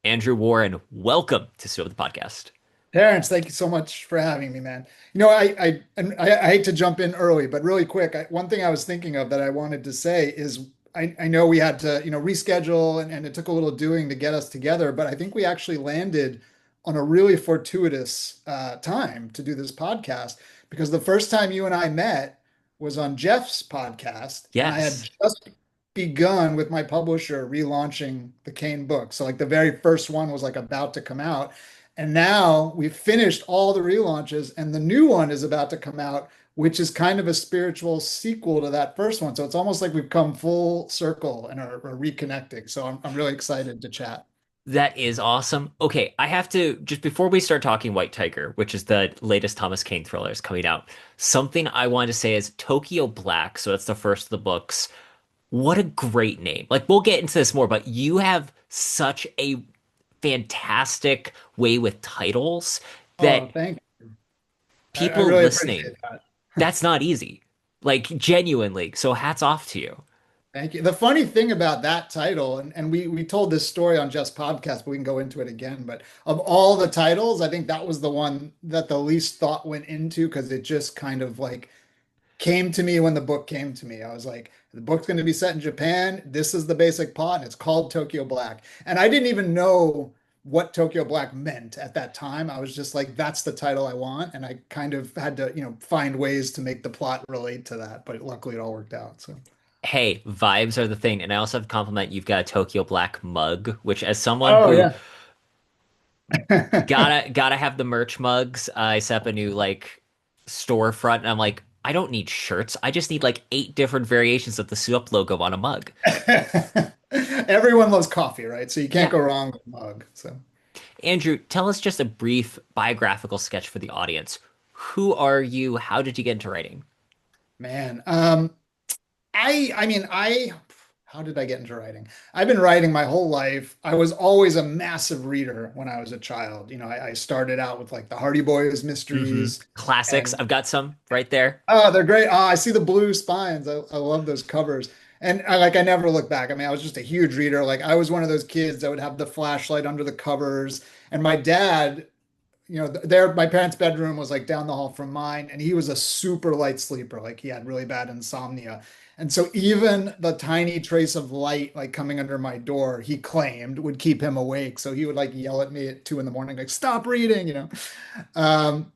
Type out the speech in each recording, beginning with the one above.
Andrew Warren, welcome to Sue the Podcast. Terrence, thank you so much for having me, man. I hate to jump in early, but really quick, one thing I was thinking of that I wanted to say is I know we had to, reschedule and it took a little doing to get us together, but I think we actually landed on a really fortuitous time to do this podcast because the first time you and I met was on Jeff's podcast, and I had Yes, just begun with my publisher relaunching the Caine book. So like the very first one was like about to come out. And now we've finished all the relaunches, and the new one is about to come out, which is kind of a spiritual sequel to that first one. So it's almost like we've come full circle and are reconnecting. So I'm really excited to chat. that is awesome. Okay, I have to, just before we start talking White Tiger, which is the latest Thomas Caine thriller is coming out, something I wanted to say is Tokyo Black. So that's the first of the books. What a great name. Like, we'll get into this more, but you have such a fantastic way with titles that Oh, thank you. I people really listening, appreciate that. that's not easy. Like, genuinely. So hats off to you. Thank you. The funny thing about that title, and we told this story on Just Podcast, but we can go into it again. But of all the titles, I think that was the one that the least thought went into because it just kind of like came to me when the book came to me. I was like, the book's going to be set in Japan. This is the basic plot, and it's called Tokyo Black. And I didn't even know what Tokyo Black meant at that time. I was just like, that's the title I want. And I kind of had to, find ways to make the plot relate to that. But luckily it all worked out. So, Hey, vibes are the thing. And I also have to compliment you've got a Tokyo Black mug, which as someone oh, who yeah. gotta have the merch mugs, I set up a new like storefront and I'm like, I don't need shirts. I just need like eight different variations of the Sup logo on a mug. Everyone loves coffee, right? So you can't Yeah. go wrong with a mug. So, Andrew, tell us just a brief biographical sketch for the audience. Who are you? How did you get into writing? man, how did I get into writing? I've been writing my whole life. I was always a massive reader when I was a child. I started out with like the Hardy Boys mysteries, Classics. and I've got some right there. oh, they're great. Oh, I see the blue spines. I love those covers. And I never look back. I mean, I was just a huge reader. Like I was one of those kids that would have the flashlight under the covers. And my dad, my parents' bedroom was like down the hall from mine, and he was a super light sleeper. Like he had really bad insomnia. And so even the tiny trace of light like coming under my door, he claimed would keep him awake. So he would like yell at me at 2 in the morning, like, stop reading. Um,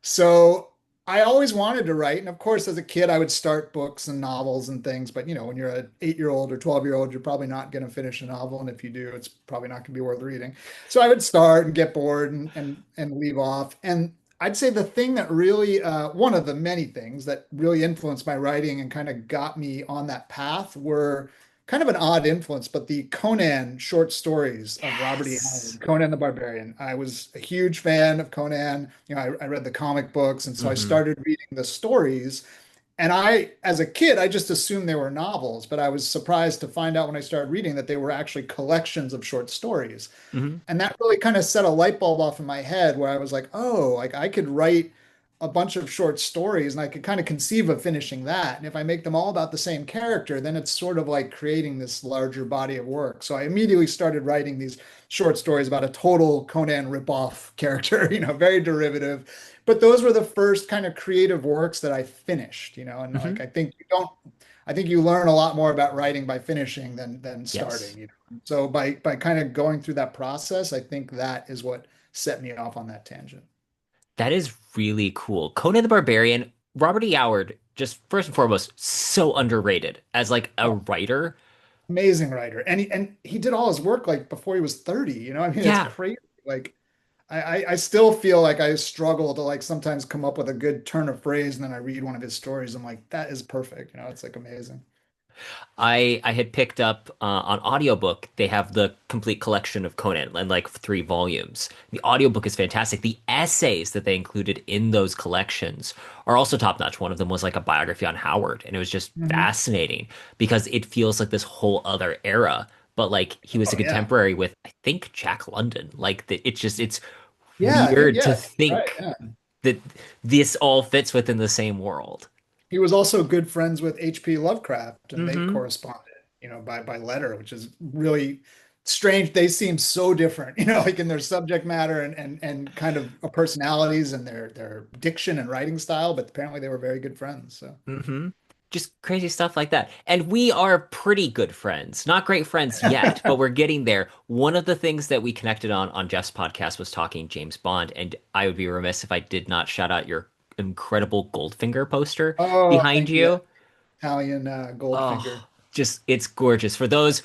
so I always wanted to write. And of course, as a kid, I would start books and novels and things. But when you're an 8-year-old or 12-year-old, you're probably not going to finish a novel. And if you do, it's probably not going to be worth reading. So I would start and get bored and leave off. And I'd say the thing that really, one of the many things that really influenced my writing and kind of got me on that path were kind of an odd influence, but the Conan short stories of Robert E. Yes. Howard, Conan the Barbarian. I was a huge fan of Conan. I read the comic books, and so I hmm started reading the stories. And as a kid, I just assumed they were novels, but I was surprised to find out when I started reading that they were actually collections of short stories. hmm And that really kind of set a light bulb off in my head where I was like, oh, like I could write a bunch of short stories and I could kind of conceive of finishing that. And if I make them all about the same character, then it's sort of like creating this larger body of work. So I immediately started writing these short stories about a total Conan ripoff character, very derivative. But those were the first kind of creative works that I finished, and like hmm I think you learn a lot more about writing by finishing than Yes. starting. So by kind of going through that process, I think that is what set me off on that tangent. That is really cool. Conan the Barbarian, Robert E. Howard, just first and foremost, so underrated as like a Oh, writer. amazing writer. And he did all his work like before he was 30. I mean, it's Yeah, crazy. Like I still feel like I struggle to like sometimes come up with a good turn of phrase, and then I read one of his stories. I'm like, that is perfect. It's like amazing. I had picked up on audiobook. They have the complete collection of Conan and like 3 volumes. The audiobook is fantastic. The essays that they included in those collections are also top notch. One of them was like a biography on Howard, and it was just Mhm. fascinating because it feels like this whole other era. But like he was a Oh yeah. contemporary with, I think, Jack London. Like it's Yeah, weird to yeah, right. think Yeah. that this all fits within the same world. He was also good friends with H.P. Lovecraft, and they hmm corresponded, by letter, which is really strange. They seem so different, like in their subject matter and kind of personalities and their diction and writing style. But apparently, they were very good friends. So Hmm. Just crazy stuff like that. And we are pretty good friends. Not great friends yet, but we're getting there. One of the things that we connected on Jeff's podcast was talking James Bond, and I would be remiss if I did not shout out your incredible Goldfinger poster oh, behind thank you. you. Italian Goldfinger. Oh, just it's gorgeous. For those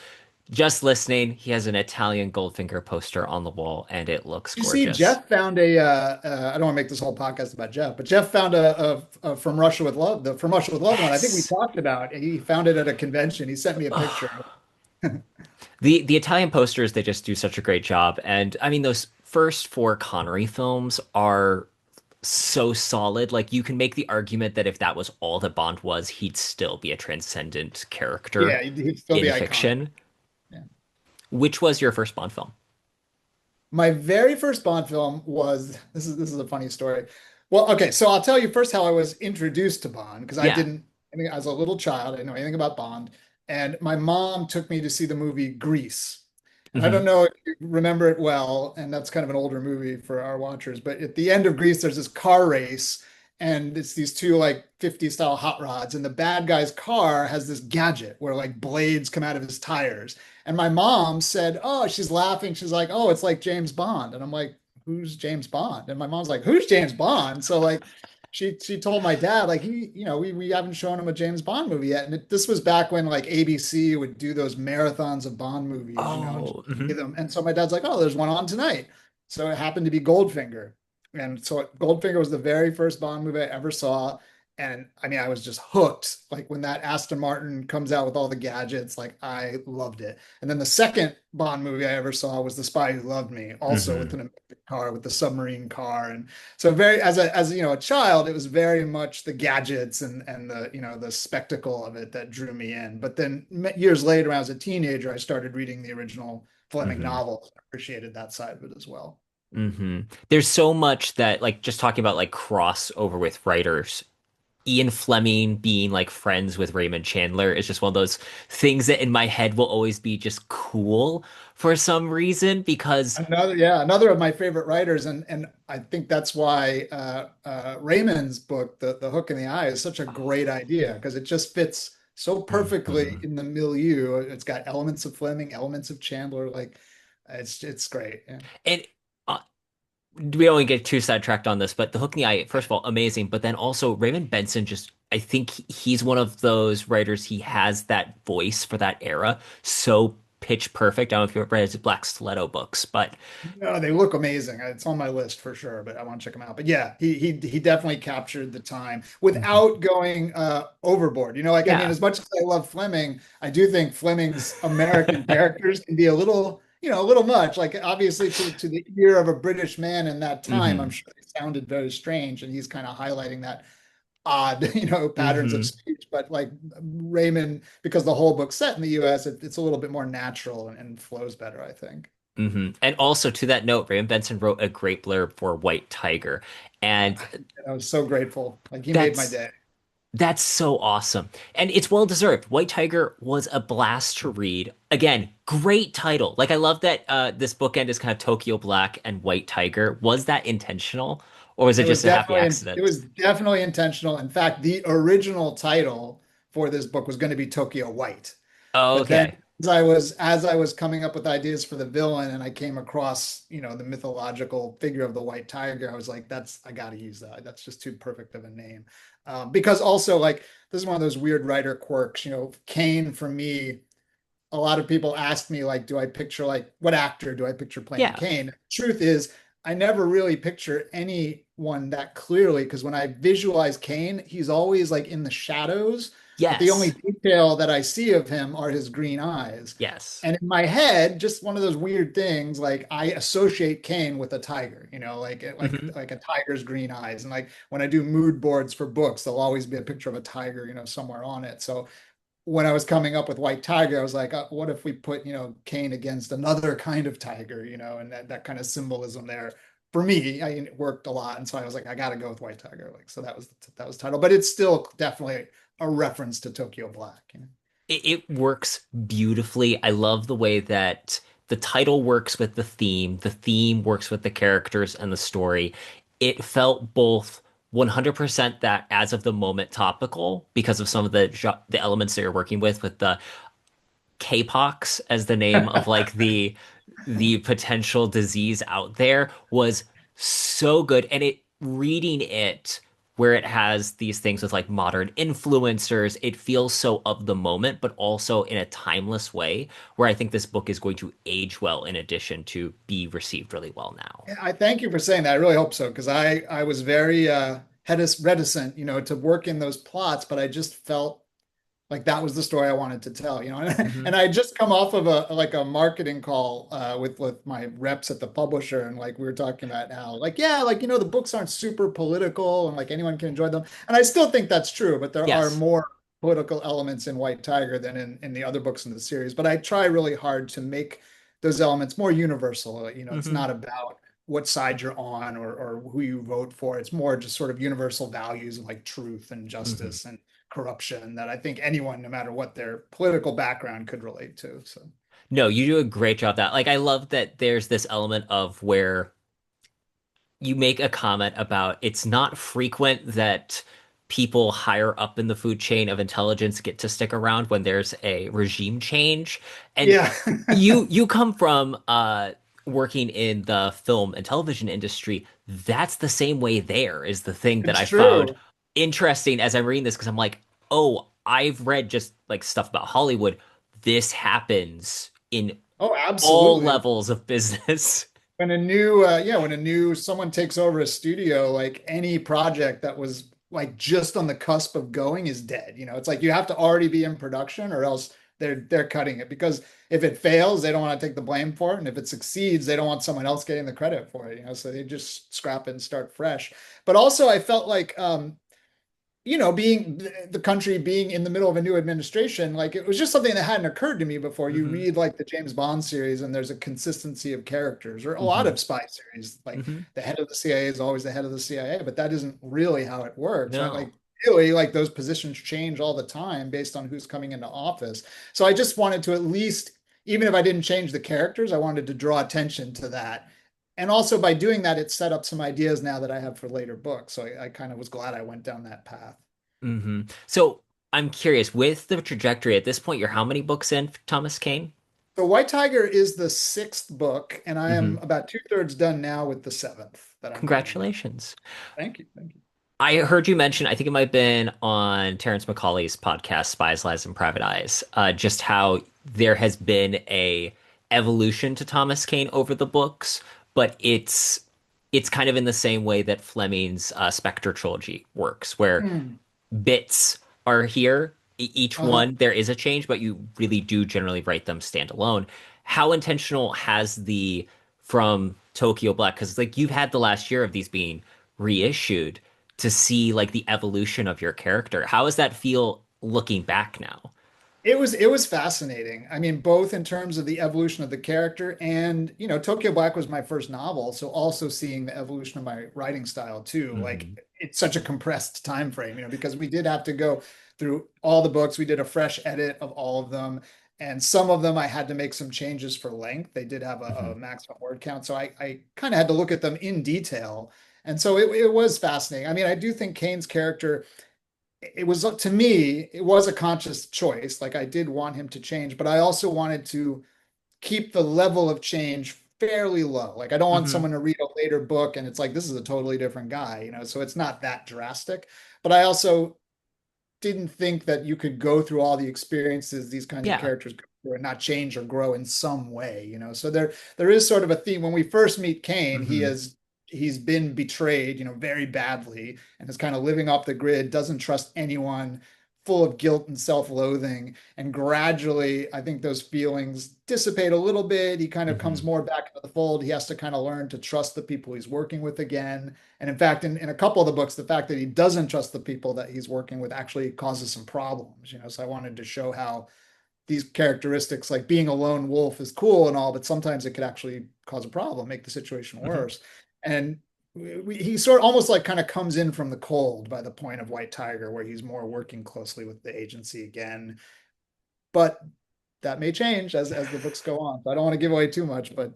just listening, he has an Italian Goldfinger poster on the wall, and it looks You see, gorgeous. Jeff found I don't want to make this whole podcast about Jeff, but Jeff found a From Russia with Love, the From Russia with Love one. I think we Yes. talked about. He found it at a convention. He sent me a picture. Oh. The Italian posters, they just do such a great job. And I mean, those first four Connery films are so solid. Like you can make the argument that if that was all that Bond was, he'd still be a transcendent character Yeah, he'd still be in iconic. fiction. Yeah. Which was your first Bond film? My very first Bond film was this is a funny story. Well, okay, so I'll tell you first how I was introduced to Bond because Yeah. I mean, I was a little child, I didn't know anything about Bond, and my mom took me to see the movie Grease. And I don't Hmm. know if you remember it well, and that's kind of an older movie for our watchers, but at the end of Grease, there's this car race, and it's these two like 50 style hot rods, and the bad guy's car has this gadget where like blades come out of his tires. And my mom said, "Oh, she's laughing. She's like, oh, it's like James Bond." And I'm like, "Who's James Bond?" And my mom's like, "Who's James Bond?" So like, she told my dad like we haven't shown him a James Bond movie yet. And this was back when like ABC would do those marathons of Bond movies, and just Oh, play them. And so my dad's like, "Oh, there's one on tonight." So it happened to be Goldfinger. And so Goldfinger was the very first Bond movie I ever saw. And I mean, I was just hooked. Like when that Aston Martin comes out with all the gadgets, like I loved it. And then the second Bond movie I ever saw was The Spy Who Loved Me, also with hmm an amazing car, with the submarine car. And so very as a child, it was very much the gadgets and the the spectacle of it that drew me in. But then years later, when I was a teenager, I started reading the original Fleming hmm novels. I appreciated that side of it as well. hmm There's so much that, like, just talking about like crossover with writers. Ian Fleming being like friends with Raymond Chandler is just one of those things that in my head will always be just cool for some reason because Another of my favorite writers, and I think that's why Raymond's book, the Hook in the Eye, is such a great idea because it just fits so perfectly Mhm. in the milieu. It's got elements of Fleming, elements of Chandler, like it's great. Yeah. And uh, we don't want to get too sidetracked on this, but The Hook in the Eye, first of all, amazing. But then also Raymond Benson, just I think he's one of those writers. He has that voice for that era, so pitch perfect. I don't know if you've read his Black Stiletto books, but No, they look amazing. It's on my list for sure, but I want to check them out. But yeah, he definitely captured the time Mhm. without going overboard. Like I mean, Yeah, as much as I love Fleming, I do think Fleming's American characters can be a little much. Like obviously to the ear of a British man in that time, I'm hmm sure they sounded very strange, and he's kind of highlighting that odd, patterns of hmm speech. But like Raymond, because the whole book's set in the US, it's a little bit more natural and flows better, I think. And also to that note, Raymond Benson wrote a great blurb for White Tiger, and I was so grateful. Like he made my that's day. That's so awesome. And it's well deserved. White Tiger was a blast to read. Again, great title. Like I love that this bookend is kind of Tokyo Black and White Tiger. Was that intentional or was it just a happy It accident? was definitely intentional. In fact, the original title for this book was going to be Tokyo White. Oh, But then okay. as I was coming up with ideas for the villain and I came across, the mythological figure of the white tiger, I was like, I got to use that. That's just too perfect of a name. Because also like this is one of those weird writer quirks, Caine for me, a lot of people ask me like, do I picture like what actor do I picture playing Yeah. Caine? Truth is, I never really picture anyone that clearly because when I visualize Caine, he's always like in the shadows, but the only Yes. detail that I see of him are his green eyes. Yes. And in my head, just one of those weird things, like I associate Caine with a tiger, like Hmm. like a tiger's green eyes. And like when I do mood boards for books, there'll always be a picture of a tiger, somewhere on it. So when I was coming up with White Tiger, I was like, what if we put, Caine against another kind of tiger, and that kind of symbolism there. For me, it worked a lot. And so I was like, I got to go with White Tiger. Like, so that was the title, but it's still definitely a reference to Tokyo Black. It works beautifully. I love the way that the title works with the theme works with the characters and the story. It felt both 100% that as of the moment topical because of some of the elements that you're working with the K-pox as the name of like the potential disease out there was so good. And it reading it where it has these things with like modern influencers, it feels so of the moment, but also in a timeless way where I think this book is going to age well in addition to be received really well now. Yeah, I thank you for saying that. I really hope so because I was very reticent, to work in those plots, but I just felt like that was the story I wanted to tell, Hmm. and I just come off of a marketing call with my reps at the publisher, and like we were talking about how like yeah, like the books aren't super political and like anyone can enjoy them, and I still think that's true, but there are Yes. more political elements in White Tiger than in the other books in the series. But I try really hard to make those elements more universal. It's Hmm. not about what side you're on or who you vote for. It's more just sort of universal values like truth and Hmm. justice and corruption that I think anyone, no matter what their political background, could relate to. So No, you do a great job that. Like I love that there's this element of where you make a comment about it's not frequent that people higher up in the food chain of intelligence get to stick around when there's a regime change. And yeah, you come from working in the film and television industry. That's the same way there is the thing that it's I found true. interesting as I'm reading this because I'm like, oh, I've read just like stuff about Hollywood. This happens in Oh, all absolutely. levels of business. When a new someone takes over a studio, like any project that was like just on the cusp of going is dead. It's like you have to already be in production or else they're cutting it because if it fails, they don't want to take the blame for it. And if it succeeds, they don't want someone else getting the credit for it, so they just scrap it and start fresh. But also I felt like being the country being in the middle of a new administration, like it was just something that hadn't occurred to me before. You Hmm. read like the James Bond series, and there's a consistency of characters, or a lot Hmm. of spy series. Like Hmm. the head of the CIA is always the head of the CIA, but that isn't really how it works, right? No. Like really, like those positions change all the time based on who's coming into office. So I just wanted to at least, even if I didn't change the characters, I wanted to draw attention to that. And also by doing that, it set up some ideas now that I have for later books. So I kind of was glad I went down that path. Hmm. So I'm curious, with the trajectory at this point, you're how many books in, Thomas Caine? So White Tiger is the sixth book, and I am Hmm. about two-thirds done now with the seventh that I'm writing now. Congratulations. Thank you. Thank you. I heard you mention, I think it might have been on Terrence McCauley's podcast, Spies, Lies, and Private Eyes, just how there has been a evolution to Thomas Caine over the books, but it's kind of in the same way that Fleming's Spectre trilogy works, where Hmm. bits are here. Each Uh-huh. one, there is a change, but you really do generally write them standalone. How intentional has the from Tokyo Black? Because like you've had the last year of these being reissued to see like the evolution of your character. How does that feel looking back now? It was fascinating. I mean, both in terms of the evolution of the character and, Tokyo Black was my first novel, so also seeing the evolution of my writing style too. Like Hmm. it's such a compressed time frame, because we did have to go through all the books. We did a fresh edit of all of them, and some of them I had to make some changes for length. They did have a Hmm. maximum word count, so I kind of had to look at them in detail. And so it was fascinating. I mean, I do think Kane's character it was to me, it was a conscious choice. Like I did want him to change, but I also wanted to keep the level of change fairly low. Like I don't want Hmm. someone to read a later book and it's like this is a totally different guy, so it's not that drastic. But I also didn't think that you could go through all the experiences these kinds of Yeah. characters go through and not change or grow in some way. So there is sort of a theme. When we first meet Kane, Hmm. he's been betrayed, very badly, and is kind of living off the grid, doesn't trust anyone, full of guilt and self-loathing. And gradually, I think those feelings dissipate a little bit. He kind of comes Hmm. more back into the fold. He has to kind of learn to trust the people he's working with again. And in fact, in a couple of the books, the fact that he doesn't trust the people that he's working with actually causes some problems. So I wanted to show how these characteristics, like being a lone wolf, is cool and all, but sometimes it could actually cause a problem, make the situation Hmm. worse. And he sort of almost like kind of comes in from the cold by the point of White Tiger, where he's more working closely with the agency again. But that may change as the books go on. So I don't want to give away too much, but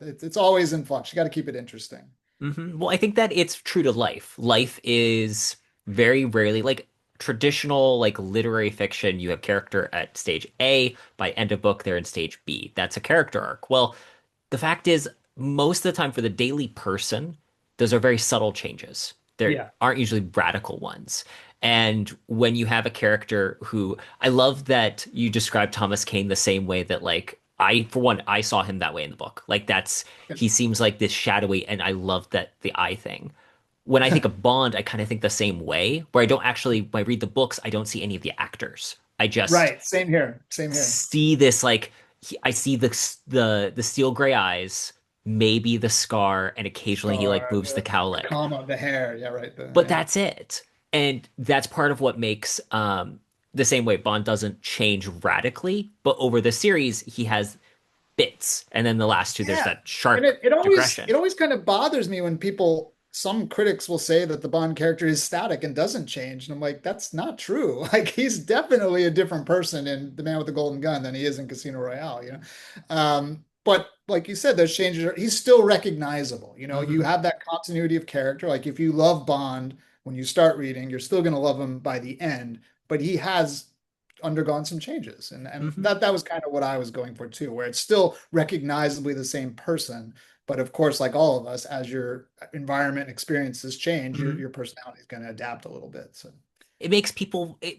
it's always in flux. You got to keep it interesting. Well, I think that it's true to life. Life is very rarely like traditional like literary fiction. You have character at stage A, by end of book, they're in stage B. That's a character arc. Well, the fact is, most of the time for the daily person, those are very subtle changes. There Yeah. aren't usually radical ones. And when you have a character who, I love that you describe Thomas Caine the same way that, like, for one, I saw him that way in the book. Like, he seems like this shadowy, and I love that the eye thing. When I think of Bond, I kind of think the same way, where I don't actually, when I read the books, I don't see any of the actors. I just Right. Same here. Same here. see this like I see the steel gray eyes, maybe the scar, and occasionally he like Scar, moves the the cowlick. comma, the hair. Yeah, right. But Yeah. that's it. And that's part of what makes the same way Bond doesn't change radically, but over the series he has bits. And then the last two there's Yeah. that And sharp it digression. always kind of bothers me when some critics will say that the Bond character is static and doesn't change. And I'm like, that's not true. Like he's definitely a different person in The Man with the Golden Gun than he is in Casino Royale, you know? But like you said, those changes he's still recognizable. You Hmm. have that continuity of character. Like if you love Bond when you start reading, you're still going to love him by the end, but he has undergone some changes. And Hmm. that was kind of what I was going for too, where it's still recognizably the same person. But of course, like all of us, as your environment and experiences change, your Hmm. your personality is going to adapt a little bit. So It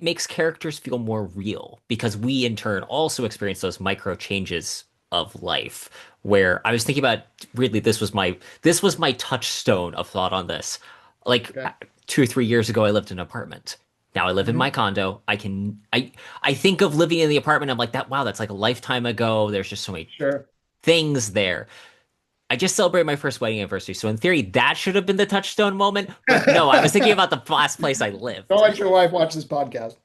makes characters feel more real because we in turn also experience those micro changes of life. Where I was thinking about, really, this was my touchstone of thought on this. Like okay. 2 or 3 years ago, I lived in an apartment. Now I live in Mhm. my condo. I think of living in the apartment. I'm like that. Wow, that's like a lifetime ago. There's just so many Sure. things there. I just celebrated my first wedding anniversary, so in theory, that should have been the touchstone moment. But no, I was thinking about the last place I Don't lived. let your wife watch this podcast.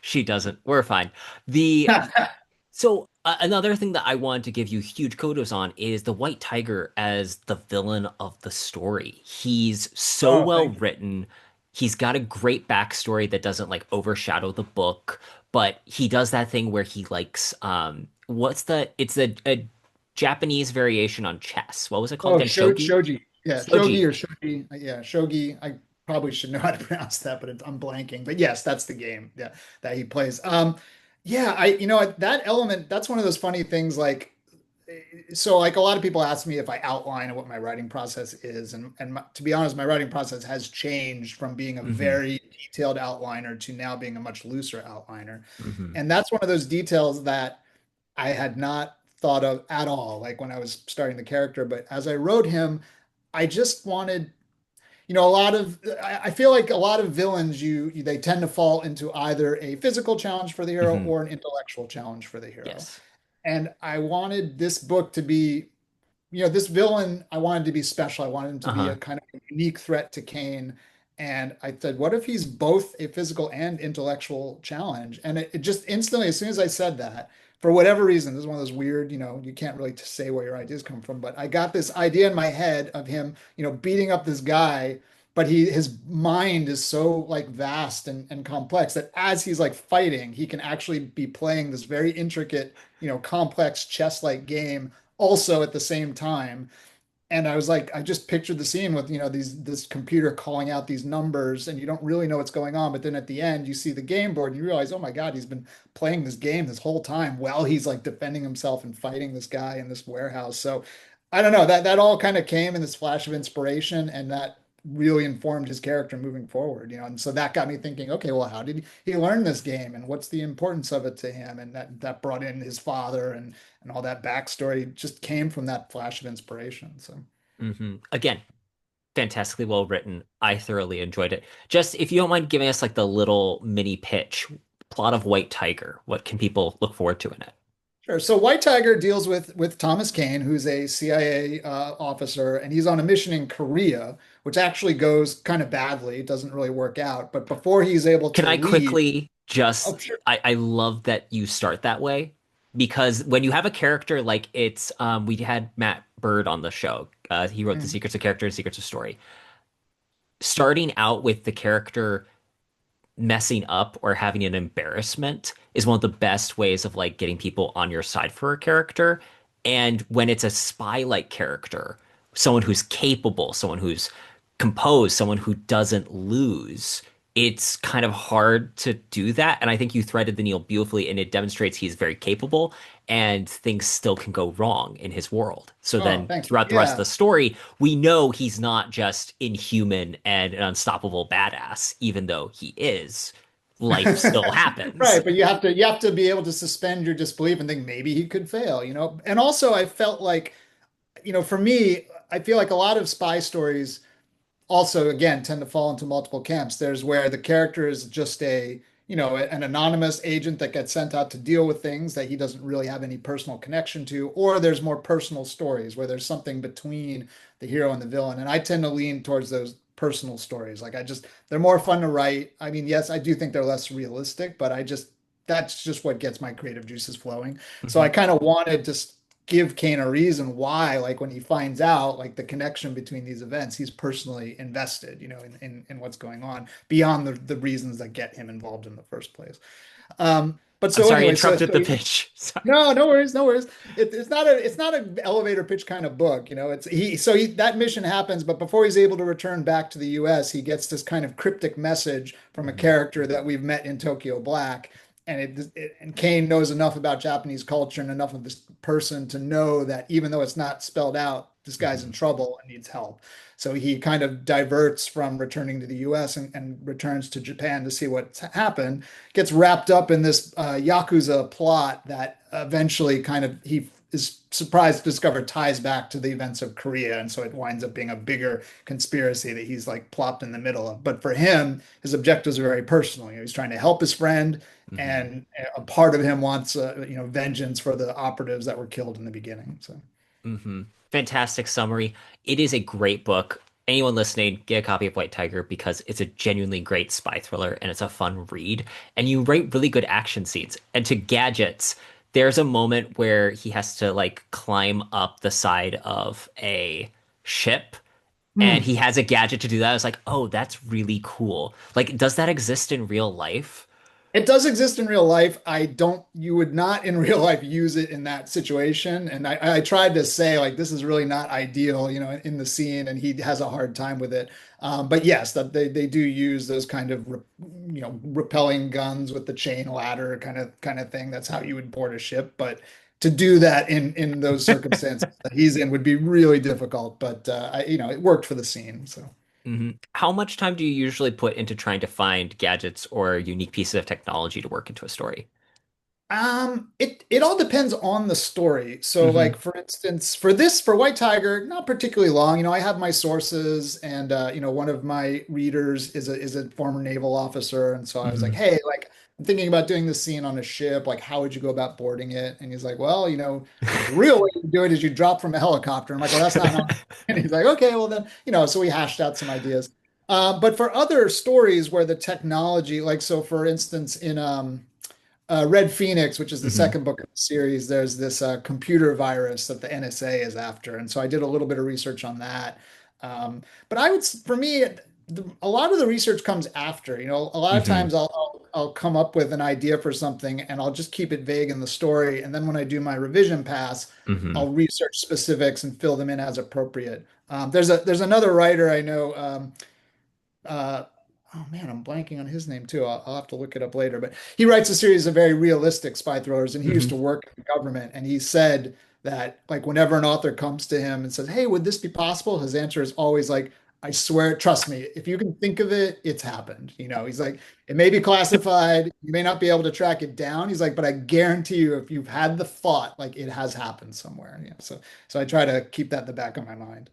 She doesn't. We're fine. The So another thing that I wanted to give you huge kudos on is the White Tiger as the villain of the story. He's so Oh, well thank you. written. He's got a great backstory that doesn't like overshadow the book, but he does that thing where he likes it's a Japanese variation on chess. What was it called Oh, again? Shogi? shogi. Yeah, shogi Shogi. or shogi. Yeah, shogi. I probably should know how to pronounce that, but I'm blanking. But yes, that's the game. Yeah, that he plays. Yeah, that element. That's one of those funny things. So like a lot of people ask me if I outline what my writing process is, and to be honest, my writing process has changed from being a Hmm. very detailed outliner to now being a much looser outliner, Hmm. and that's one of those details that I had not thought of at all, like when I was starting the character. But as I wrote him, I just wanted, a lot of, I feel like a lot of villains, they tend to fall into either a physical challenge for the hero Hmm. or an intellectual challenge for the hero. Yes. And I wanted this book to be, this villain, I wanted to be special. I wanted him to be Uh-huh. a kind of unique threat to Kane. And I said, what if he's both a physical and intellectual challenge? And it just instantly, as soon as I said that, for whatever reason, this is one of those weird, you can't really say where your ideas come from, but I got this idea in my head of him, beating up this guy, but his mind is so like vast and complex that as he's like fighting, he can actually be playing this very intricate, complex chess-like game also at the same time. And I was like, I just pictured the scene with, this computer calling out these numbers and you don't really know what's going on. But then at the end, you see the game board and you realize, oh my God, he's been playing this game this whole time while he's like defending himself and fighting this guy in this warehouse. So I don't know, that all kind of came in this flash of inspiration and that really informed his character moving forward, and so that got me thinking, okay, well, how did he learn this game and what's the importance of it to him? And that brought in his father and all that backstory just came from that flash of inspiration. So Again, fantastically well written. I thoroughly enjoyed it. Just if you don't mind giving us like the little mini pitch, plot of White Tiger, what can people look forward to in it? sure. So White Tiger deals with Thomas Caine, who's a CIA officer, and he's on a mission in Korea, which actually goes kind of badly. It doesn't really work out. But before he's able Can to I leave, quickly oh, just sure. I love that you start that way because when you have a character like it's we had Matt Bird on the show. He wrote The Mhm. Secrets of Character and Secrets of Story. Starting out with the character messing up or having an embarrassment is one of the best ways of like getting people on your side for a character. And when it's a spy-like character, someone who's capable, someone who's composed, someone who doesn't lose, it's kind of hard to do that. And I think you threaded the needle beautifully, and it demonstrates he's very capable and things still can go wrong in his world. So Oh, then thank you. throughout the rest of Yeah. the story, we know he's not just inhuman and an unstoppable badass, even though he is. Life still happens. Right, but you have to be able to suspend your disbelief and think maybe he could fail, you know? And also I felt like, for me, I feel like a lot of spy stories also again tend to fall into multiple camps. There's where the character is just an anonymous agent that gets sent out to deal with things that he doesn't really have any personal connection to, or there's more personal stories where there's something between the hero and the villain. And I tend to lean towards those personal stories. Like they're more fun to write. I mean, yes, I do think they're less realistic, but that's just what gets my creative juices flowing. So I Mhm. kind of wanted to give Kane a reason why, like when he finds out like the connection between these events, he's personally invested, in what's going on beyond the reasons that get him involved in the first place. But I'm so sorry I anyway, interrupted the pitch. Sorry. no, no worries, no worries. It's not an elevator pitch kind of book, you know. That mission happens, but before he's able to return back to the U.S., he gets this kind of cryptic message from a Mhm. character that we've met in Tokyo Black, and Kane knows enough about Japanese culture and enough of this person to know that even though it's not spelled out, this guy's in Mhm. trouble and needs help. So he kind of diverts from returning to the U.S. and returns to Japan to see what's happened, gets wrapped up in this Yakuza plot that eventually kind of he is surprised to discover ties back to the events of Korea. And so it winds up being a bigger conspiracy that he's like plopped in the middle of. But for him, his objectives are very personal. He's trying to help his friend, Mhm. and a part of him wants, vengeance for the operatives that were killed in the beginning. So. Hmm. Fantastic summary. It is a great book. Anyone listening, get a copy of White Tiger because it's a genuinely great spy thriller and it's a fun read. And you write really good action scenes. And to gadgets, there's a moment where he has to like climb up the side of a ship and Hmm. he has a gadget to do that. I was like, oh, that's really cool. Like, does that exist in real life? It does exist in real life. You would not in real life use it in that situation. And I tried to say, like, this is really not ideal, in the scene, and he has a hard time with it. But yes, that they do use those kind of, repelling guns with the chain ladder kind of thing. That's how you would board a ship. But to do that in those circumstances that he's in would be really difficult. But it worked for the scene. So. Hmm. How much time do you usually put into trying to find gadgets or unique pieces of technology to work into a story? It all depends on the story. So, like Hmm. for instance, for White Tiger, not particularly long. I have my sources, and one of my readers is a former naval officer, and so I was like, Hmm. hey, like I'm thinking about doing this scene on a ship. Like, how would you go about boarding it? And he's like, well, the real way to do it is you drop from a helicopter. I'm like, well, that's not how. And he's like, okay, well then, so we hashed out some ideas. But for other stories where the technology, like so, for instance, in Red Phoenix, which is the Hmm. second book of the series, there's this computer virus that the NSA is after, and so I did a little bit of research on that. But for me, a lot of the research comes after. A lot of Hmm. times I'll come up with an idea for something, and I'll just keep it vague in the story, and then when I do my revision pass, Hmm. I'll research specifics and fill them in as appropriate. There's another writer I know. Uh, oh man, I'm blanking on his name too. I'll have to look it up later. But he writes a series of very realistic spy thrillers, and he used to Hmm. work in the government. And he said that like whenever an author comes to him and says, "Hey, would this be possible?" His answer is always like, "I swear, trust me. If you can think of it, it's happened." He's like, "It may be classified. You may not be able to track it down." He's like, "But I guarantee you, if you've had the thought, like it has happened somewhere." So I try to keep that in the back of my mind.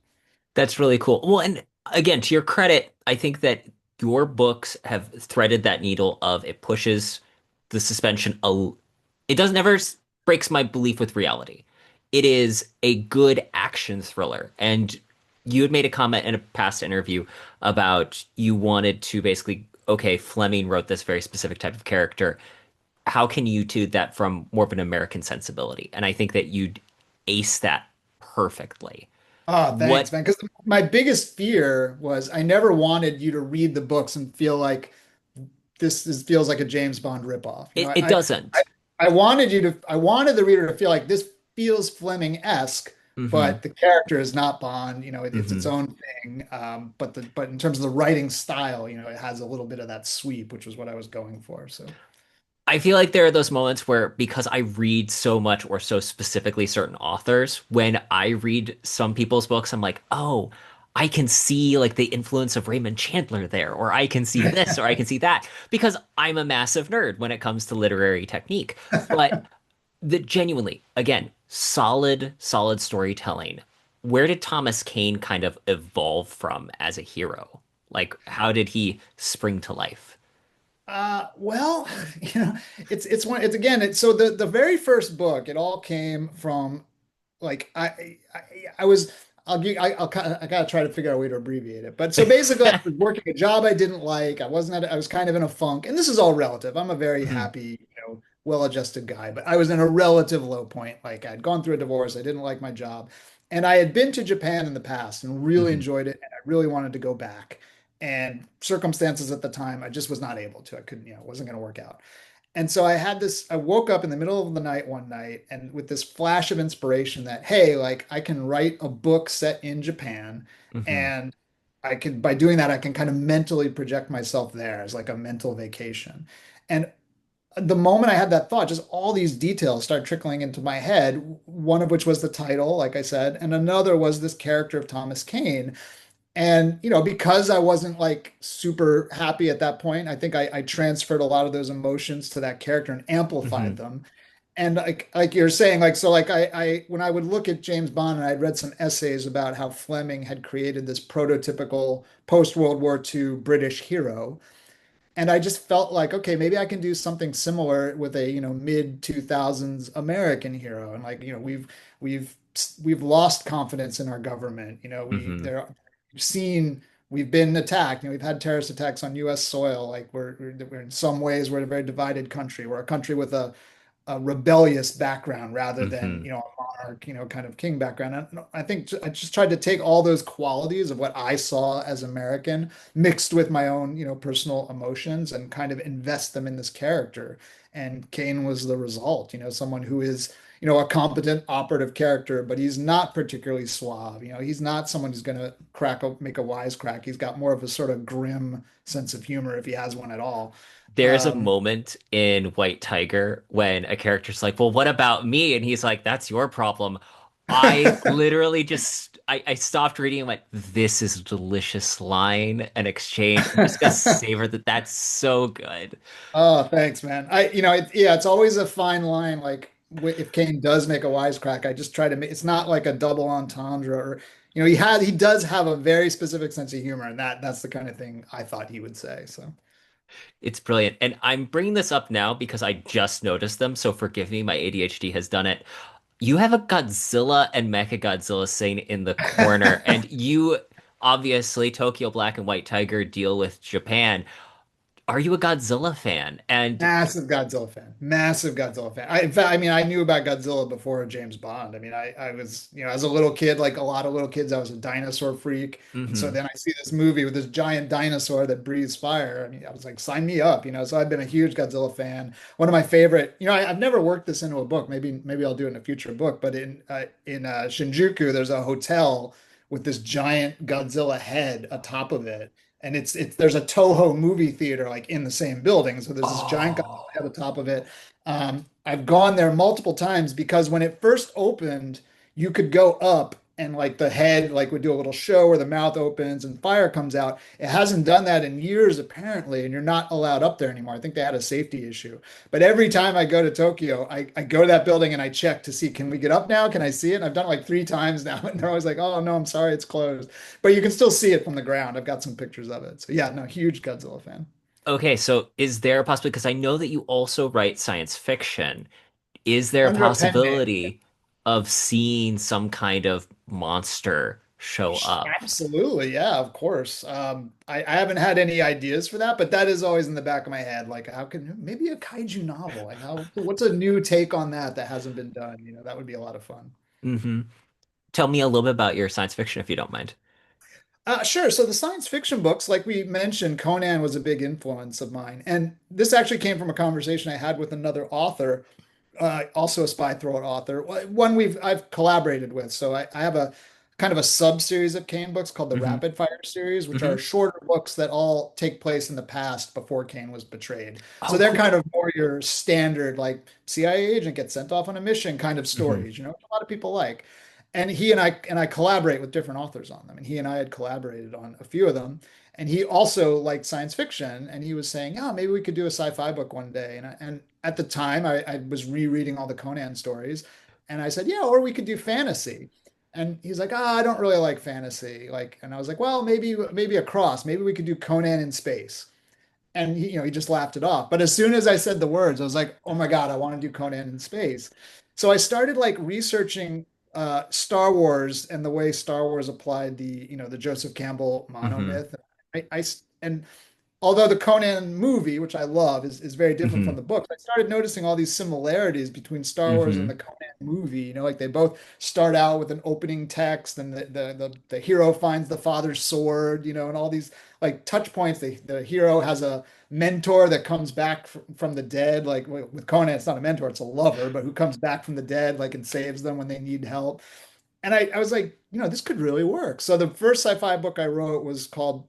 That's really cool. Well, and again, to your credit, I think that your books have threaded that needle of it pushes the suspension it doesn't ever breaks my belief with reality. It is a good action thriller. And you had made a comment in a past interview about you wanted to basically, okay, Fleming wrote this very specific type of character. How can you do that from more of an American sensibility? And I think that you'd ace that perfectly. Oh, thanks, What man. Because my biggest fear was I never wanted you to read the books and feel like feels like a James Bond ripoff. It I doesn't. I wanted the reader to feel like this feels Fleming-esque, Hmm. but the character is not Bond. It's its Hmm. own thing. But in terms of the writing style, it has a little bit of that sweep, which was what I was going for. So I feel like there are those moments where, because I read so much or so specifically certain authors, when I read some people's books, I'm like, oh, I can see like the influence of Raymond Chandler there, or I can see this, or I can see that, because I'm a massive nerd when it comes to literary technique. But genuinely, again, solid storytelling. Where did Thomas Caine kind of evolve from as a hero? Like, how did he spring to life? well, you know, it's again, so the very first book, it all came from like I was I gotta try to figure out a way to abbreviate it. But so basically I was working a job I didn't like. I was kind of in a funk, and this is all relative. I'm a very Mhm, happy, well-adjusted guy, but I was in a relative low point. Like I'd gone through a divorce, I didn't like my job, and I had been to Japan in the past and really mhm, enjoyed it, and I really wanted to go back. And circumstances at the time, I just was not able to. I couldn't, it wasn't going to work out. And so I woke up in the middle of the night one night and with this flash of inspiration that, hey, like I can write a book set in Japan mhm. and by doing that, I can kind of mentally project myself there as like a mental vacation. And the moment I had that thought, just all these details started trickling into my head, one of which was the title, like I said, and another was this character of Thomas Caine. And, because I wasn't like super happy at that point, I think I transferred a lot of those emotions to that character and amplified Hmm. them. And like you're saying, like, so like when I would look at James Bond and I'd read some essays about how Fleming had created this prototypical post-World War II British hero, and I just felt like, okay, maybe I can do something similar with a, mid 2000s American hero. And like, we've we've lost confidence in our government. Hmm. We've seen we've been attacked. We've had terrorist attacks on US soil. Like we're in some ways we're a very divided country. We're a country with a rebellious background rather than, Hmm. a monarch, kind of king background. And I think I just tried to take all those qualities of what I saw as American mixed with my own, personal emotions and kind of invest them in this character. And Kane was the result, someone who is, a competent operative character, but he's not particularly suave. He's not someone who's going to make a wisecrack. He's got more of a sort of grim sense of humor if he has one at all. There's a Um, moment in White Tiger when a character's like, well, what about me? And he's like, that's your problem. I literally I stopped reading and went, this is a delicious line and exchange. I'm just gonna savor that. That's so good. Oh, thanks, man. Yeah, it's always a fine line. Like if Kane does make a wisecrack, I just try to make, it's not like a double entendre or, he does have a very specific sense of humor and that's the kind of thing I thought he would say. So It's brilliant. And I'm bringing this up now because I just noticed them, so forgive me, my ADHD has done it. You have a Godzilla and Mechagodzilla scene in the corner, and you obviously Tokyo Black and White Tiger deal with Japan. Are you a Godzilla fan? And massive Godzilla fan, massive Godzilla fan. In fact, I mean, I knew about Godzilla before James Bond. I mean, I was, as a little kid, like a lot of little kids, I was a dinosaur freak. And so mhm. then I see this movie with this giant dinosaur that breathes fire. I mean, I was like, sign me up, So I've been a huge Godzilla fan. One of my favorite, I've never worked this into a book. Maybe I'll do it in a future book. But in Shinjuku, there's a hotel with this giant Godzilla head atop of it, and it's there's a Toho movie theater like in the same building. So there's this giant Oh. Godzilla at the top of it. I've gone there multiple times because when it first opened, you could go up and like the head like would do a little show where the mouth opens and fire comes out. It hasn't done that in years apparently, and you're not allowed up there anymore. I think they had a safety issue. But every time I go to Tokyo, I go to that building and I check to see, can we get up now? Can I see it? And I've done it like 3 times now, and they're always like, "Oh no, I'm sorry, it's closed." But you can still see it from the ground. I've got some pictures of it. So yeah, no, huge Godzilla fan. Okay, so is there a possibility, because I know that you also write science fiction, is there a Under a pen name. possibility of seeing some kind of monster show up? Absolutely, yeah, of course. I haven't had any ideas for that, but that is always in the back of my head. Like, how can maybe a kaiju novel? Like, what's a new take on that hasn't been done? That would be a lot of fun. Hmm. Tell me a little bit about your science fiction if you don't mind. Sure. So the science fiction books, like we mentioned, Conan was a big influence of mine. And this actually came from a conversation I had with another author, also a spy thriller author, one I've collaborated with. So I have a kind of a sub-series of Kane books called the Hmm. Rapid Fire series, which are Hmm. shorter books that all take place in the past before Kane was betrayed. So Oh, they're kind cool. of more your standard, like CIA agent gets sent off on a mission kind of Hmm. stories, which a lot of people like. And he and I collaborate with different authors on them. And he and I had collaborated on a few of them. And he also liked science fiction, and he was saying, "Oh, maybe we could do a sci-fi book one day." And at the time, I was rereading all the Conan stories, and I said, "Yeah, or we could do fantasy." And he's like, "Ah, I don't really like fantasy." And I was like, "Well, maybe a cross. Maybe we could do Conan in space." And he just laughed it off. But as soon as I said the words, I was like, "Oh my God, I want to do Conan in space." So I started like researching Star Wars and the way Star Wars applied the Joseph Campbell Hmm. monomyth. And although the Conan movie, which I love, is very different from Hmm. the books, I started noticing all these similarities between Star Wars and Hmm. the Conan movie. Like they both start out with an opening text, and the hero finds the father's sword, and all these like touch points. The hero has a mentor that comes back from the dead. Like with Conan, it's not a mentor, it's a lover, but who comes back from the dead, like and saves them when they need help. And I was like, this could really work. So the first sci-fi book I wrote was called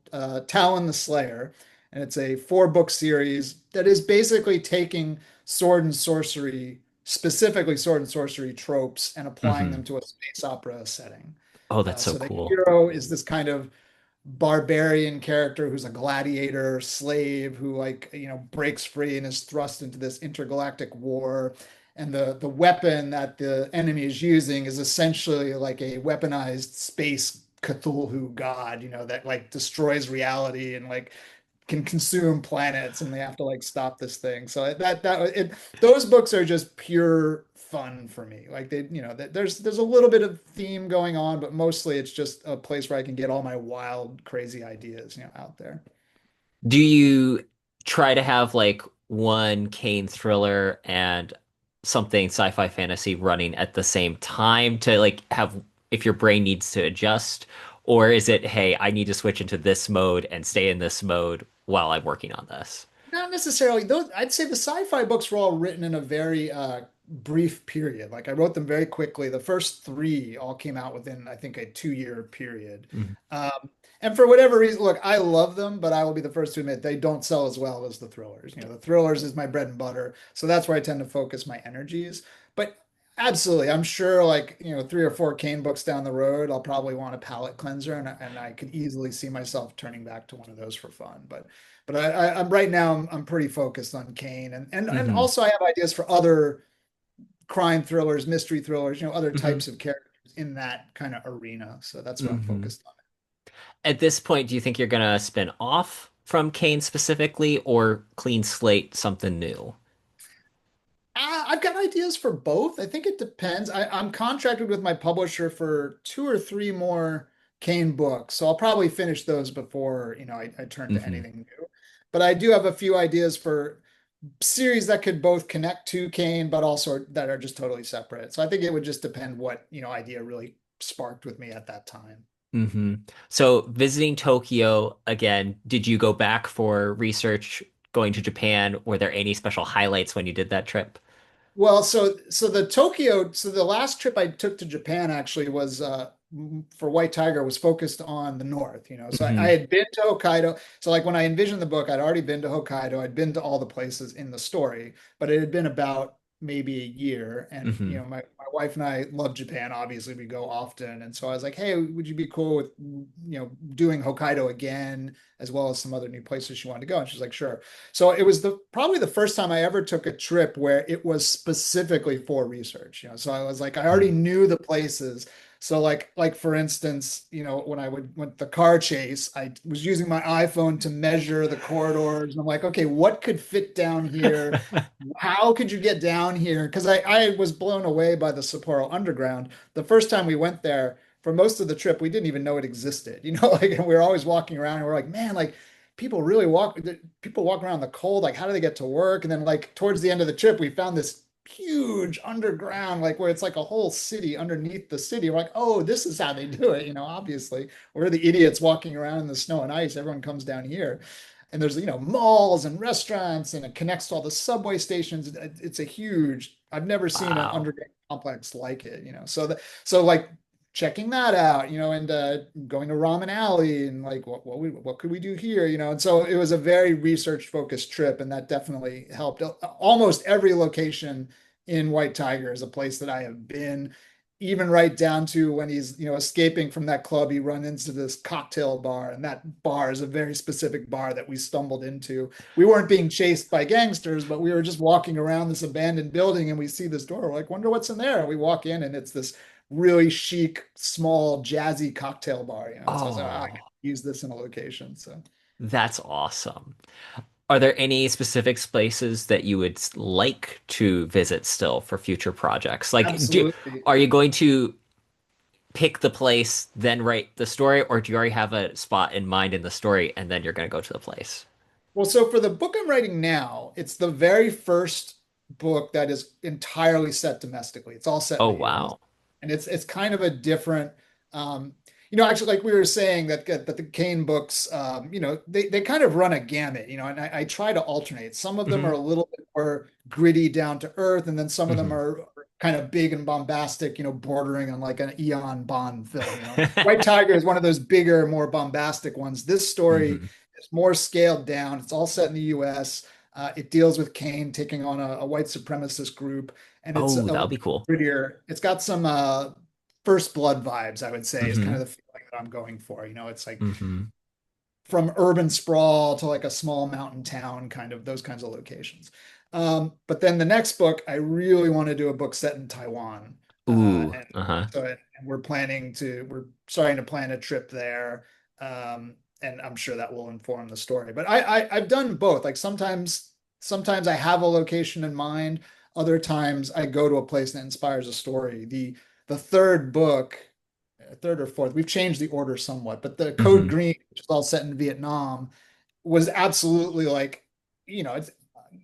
Talon the Slayer, and it's a four-book series that is basically taking sword and sorcery, specifically sword and sorcery tropes, and applying them Hmm. to a space opera setting. Oh, that's so So the cool. hero is this kind of barbarian character who's a gladiator slave who breaks free and is thrust into this intergalactic war, and the weapon that the enemy is using is essentially like a weaponized space Cthulhu god, that like destroys reality and like can consume planets, and they have to like stop this thing. So those books are just pure fun for me. Like there's a little bit of theme going on, but mostly it's just a place where I can get all my wild, crazy ideas, out there. Do you try to have like one Kane thriller and something sci-fi fantasy running at the same time to like have if your brain needs to adjust? Or is it, hey, I need to switch into this mode and stay in this mode while I'm working on this? Not necessarily. Those I'd say the sci-fi books were all written in a very brief period. Like I wrote them very quickly. The first three all came out within, I think, a 2-year period. Mhm. Um, and for whatever reason, look, I love them, but I will be the first to admit they don't sell as well as the thrillers. The thrillers is my bread and butter, so that's where I tend to focus my energies. But absolutely, I'm sure, like 3 or 4 Kane books down the road, I'll probably want a palate cleanser, and I could easily see myself turning back to one of those for fun. But I'm right now I'm pretty focused on Kane, and Hmm. also I have ideas for other crime thrillers, mystery thrillers, other Hmm. types of characters in that kind of arena. So that's what I'm Hmm. focused on. At this point, do you think you're gonna spin off from Kane specifically or clean slate something new? I've got ideas for both. I think it depends. I'm contracted with my publisher for 2 or 3 more Kane books, so I'll probably finish those before I turn to Hmm. anything new. But I do have a few ideas for series that could both connect to Kane, but also that are just totally separate. So I think it would just depend what idea really sparked with me at that time. Hmm. So visiting Tokyo again, did you go back for research going to Japan? Were there any special highlights when you did that trip? Well, so the last trip I took to Japan actually was for White Tiger was focused on the north. So I Hmm. had been to Hokkaido. So like when I envisioned the book, I'd already been to Hokkaido. I'd been to all the places in the story, but it had been about maybe a year. And Hmm. my wife and I love Japan. Obviously, we go often. And so I was like, hey, would you be cool with doing Hokkaido again, as well as some other new places she wanted to go? And she's like, sure. So it was probably the first time I ever took a trip where it was specifically for research. So I was like, I already knew the places. So like for instance, when I went the car chase, I was using my iPhone to measure the corridors. And I'm like, okay, what could fit down here? How could you get down here? Because I was blown away by the Sapporo Underground. The first time we went there, for most of the trip, we didn't even know it existed. Like and we were always walking around and we're like, man, like people walk around in the cold. Like, how do they get to work? And then like towards the end of the trip, we found this huge underground, like where it's like a whole city underneath the city. We're like, oh, this is how they do it. Obviously, we're the idiots walking around in the snow and ice. Everyone comes down here. And there's, malls and restaurants, and it connects to all the subway stations. It's a huge, I've never seen an Wow. underground complex like it. So like checking that out, and going to Ramen Alley and like what could we do here. And so it was a very research focused trip, and that definitely helped. Almost every location in White Tiger is a place that I have been, even right down to when he's, escaping from that club, he run into this cocktail bar, and that bar is a very specific bar that we stumbled into. We weren't being chased by gangsters, but we were just walking around this abandoned building, and we see this door. We're like, wonder what's in there. And we walk in, and it's this really chic, small, jazzy cocktail bar. So I was like, I can Oh, use this in a location. So that's awesome. Are there any specific places that you would like to visit still for future projects? Like, absolutely. are you going to pick the place, then write the story, or do you already have a spot in mind in the story and then you're going to go to the place? Well, so for the book I'm writing now, it's the very first book that is entirely set domestically. It's all set in Oh, the US. wow. And it's kind of a different um actually, like we were saying, that the Caine books, they kind of run a gamut, and I try to alternate. Some of them are Hmm. a little bit more gritty, down to earth, and then some of them Hmm. are kind of big and bombastic, bordering on like an Eon Bond film. White Tiger is one of those bigger, more bombastic ones. This story Hmm. is more scaled down. It's all set in the US. It deals with Caine taking on a white supremacist group, and it's a Oh, that little would be cool. prettier. It's got some First Blood vibes, I would say, is kind of Hmm. the feeling that I'm going for. It's like Hmm. from urban sprawl to like a small mountain town, kind of those kinds of locations. But then the next book, I really want to do a book set in Taiwan. Ooh, And uh-huh. so and we're starting to plan a trip there. And I'm sure that will inform the story. But I've done both. Like sometimes I have a location in mind. Other times I go to a place that inspires a story. The third book, third or fourth, we've changed the order somewhat, but the Code Hmm. Green, which is all set in Vietnam, was absolutely like, it's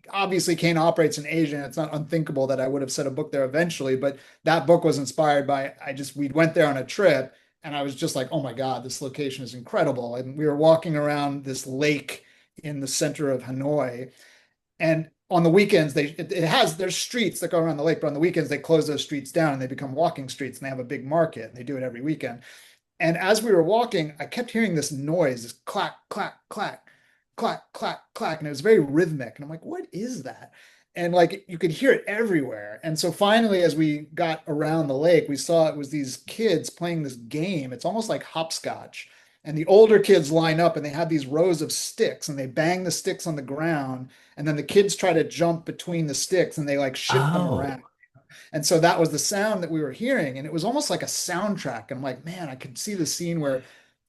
obviously Caine operates in Asia, and it's not unthinkable that I would have set a book there eventually, but that book was inspired by, we went there on a trip, and I was just like, oh my God, this location is incredible. And we were walking around this lake in the center of Hanoi, and on the weekends, there's streets that go around the lake, but on the weekends they close those streets down and they become walking streets, and they have a big market, and they do it every weekend. And as we were walking, I kept hearing this noise, this clack, clack, clack, clack, clack, clack. And it was very rhythmic. And I'm like, what is that? And like you could hear it everywhere. And so finally, as we got around the lake, we saw it was these kids playing this game. It's almost like hopscotch. And the older kids line up and they have these rows of sticks, and they bang the sticks on the ground. And then the kids try to jump between the sticks, and they like shift them Oh. around. And so that was the sound that we were hearing. And it was almost like a soundtrack. And I'm like, man, I could see the scene where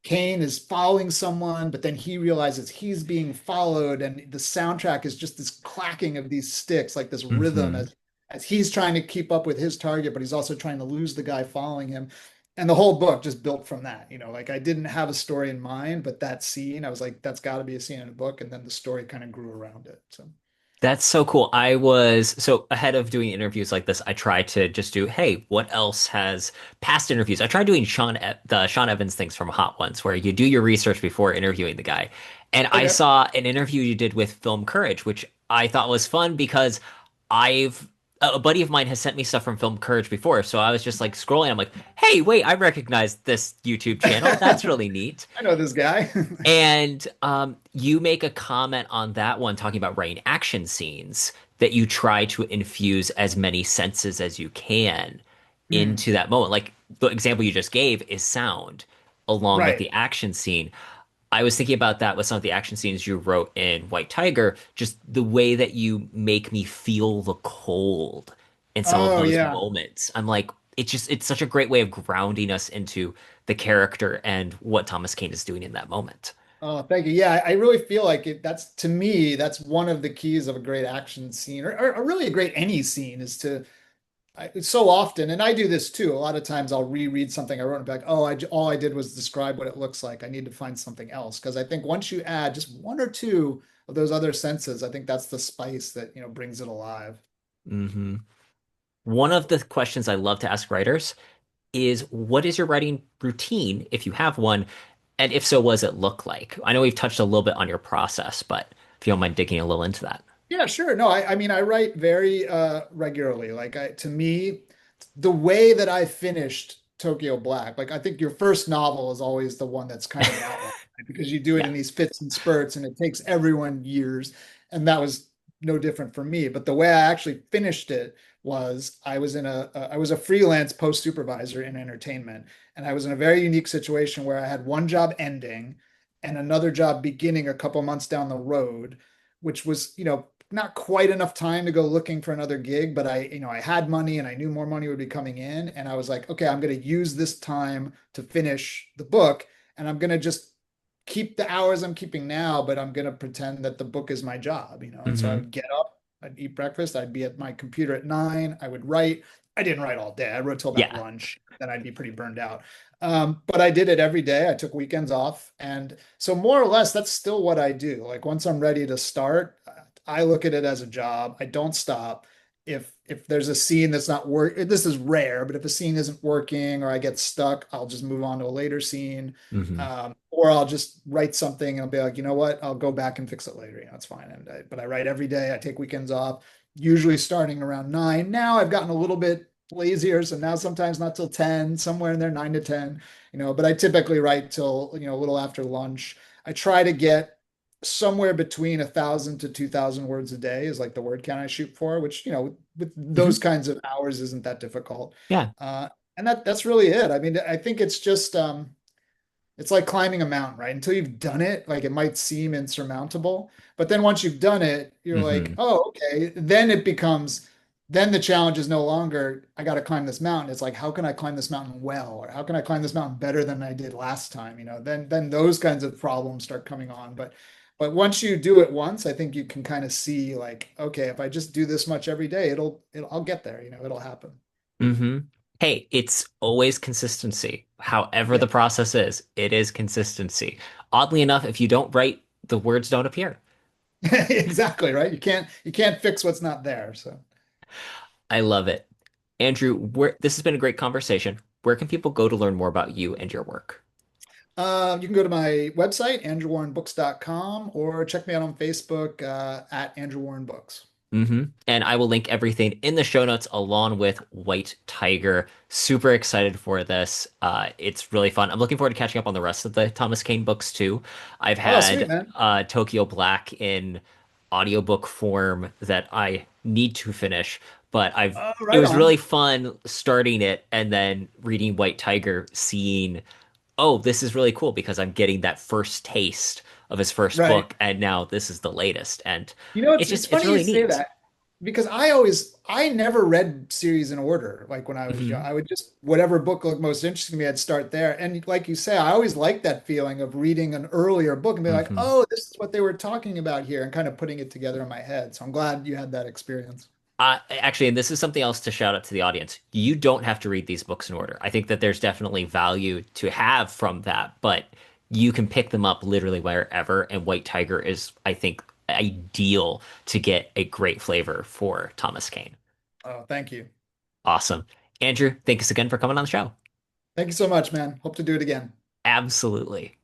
Caine is following someone, but then he realizes he's being followed. And the soundtrack is just this clacking of these sticks, like this rhythm Hmm. as he's trying to keep up with his target, but he's also trying to lose the guy following him. And the whole book just built from that. Like I didn't have a story in mind, but that scene, I was like, that's got to be a scene in a book. And then the story kind of grew around it. So, That's so cool. I was so ahead of doing interviews like this, I tried to just do, hey, what else has past interviews? I tried doing the Sean Evans things from Hot Ones, where you do your research before interviewing the guy. And I okay. saw an interview you did with Film Courage, which I thought was fun because I've a buddy of mine has sent me stuff from Film Courage before. So I was just like scrolling. I'm like, hey, wait, I recognize this YouTube channel. That's really neat. I know this guy. And you make a comment on that one talking about writing action scenes that you try to infuse as many senses as you can Hmm. into that moment. Like the example you just gave is sound along with Right. the action scene. I was thinking about that with some of the action scenes you wrote in White Tiger, just the way that you make me feel the cold in some of Oh those yeah. moments. I'm like, it's such a great way of grounding us into the character and what Thomas Caine is doing in that moment. Oh, thank you. Yeah, I really feel like that's, to me, that's one of the keys of a great action scene, or really a great any scene, is to, so often, and I do this too. A lot of times I'll reread something I wrote and be like, oh, all I did was describe what it looks like. I need to find something else. Because I think once you add just one or two of those other senses, I think that's the spice that, brings it alive. Hmm. one of the questions I love to ask writers is what is your writing routine, if you have one, and if so, what does it look like? I know we've touched a little bit on your process, but if you don't mind digging a little into that. Yeah, sure. No, I mean, I write very regularly. To me, the way that I finished Tokyo Black, like I think your first novel is always the one that's kind of an outlier, right? Because you do it Yeah. in these fits and spurts, and it takes everyone years. And that was no different for me. But the way I actually finished it was I was a freelance post supervisor in entertainment, and I was in a very unique situation where I had one job ending and another job beginning a couple months down the road, which was, not quite enough time to go looking for another gig, but I had money and I knew more money would be coming in. And I was like, okay, I'm going to use this time to finish the book. And I'm going to just keep the hours I'm keeping now, but I'm going to pretend that the book is my job. And so I Hmm. would get up, I'd eat breakfast, I'd be at my computer at 9, I would write. I didn't write all day. I wrote till about Yeah. lunch. Then I'd be pretty burned out. But I did it every day. I took weekends off. And so more or less, that's still what I do. Like once I'm ready to start, I look at it as a job. I don't stop. If there's a scene that's not work, this is rare, but if a scene isn't working or I get stuck, I'll just move on to a later scene. Hmm. Or I'll just write something and I'll be like, you know what? I'll go back and fix it later. It's fine. But I write every day. I take weekends off, usually starting around 9. Now I've gotten a little bit lazier, so now sometimes not till 10, somewhere in there, 9 to 10. But I typically write till, a little after lunch. I try to get somewhere between 1,000 to 2,000 words a day is like the word count I shoot for, which, with those Hmm. kinds of hours isn't that difficult. Yeah. And that's really it. I mean, I think it's just it's like climbing a mountain, right? Until you've done it, like it might seem insurmountable, but then once you've done it, you're like, Hmm. oh, okay. Then the challenge is no longer, I got to climb this mountain. It's like, how can I climb this mountain well? Or how can I climb this mountain better than I did last time? Then those kinds of problems start coming on. But once you do it once, I think you can kind of see like, okay, if I just do this much every day, I'll get there, it'll happen. Hmm. Hey, it's always consistency. However Yeah. the process is, it is consistency. Oddly enough, if you don't write, the words don't appear. Exactly, right? You can't fix what's not there. So I love it. Andrew, this has been a great conversation. Where can people go to learn more about you and your work? you can go to my website, andrewwarrenbooks.com, or check me out on Facebook at Andrew Warren Books. And I will link everything in the show notes along with White Tiger. Super excited for this. It's really fun. I'm looking forward to catching up on the rest of the Thomas Caine books too. I've Oh, sweet, had man. Tokyo Black in audiobook form that I need to finish, but Oh, it right was really on. fun starting it and then reading White Tiger, seeing, oh, this is really cool because I'm getting that first taste of his first Right. book, and now this is the latest. And It's it's funny you really say neat. that because I never read series in order. Like when I was young, Hmm. I would just, whatever book looked most interesting to me, I'd start there. And like you say, I always liked that feeling of reading an earlier book and be like, Hmm. oh, this is what they were talking about here, and kind of putting it together in my head. So I'm glad you had that experience. Actually, and this is something else to shout out to the audience. You don't have to read these books in order. I think that there's definitely value to have from that, but you can pick them up literally wherever. And White Tiger is, I think, ideal to get a great flavor for Thomas Caine. Oh, thank you. Awesome. Andrew, thanks again for coming on the show. Thank you so much, man. Hope to do it again. Absolutely.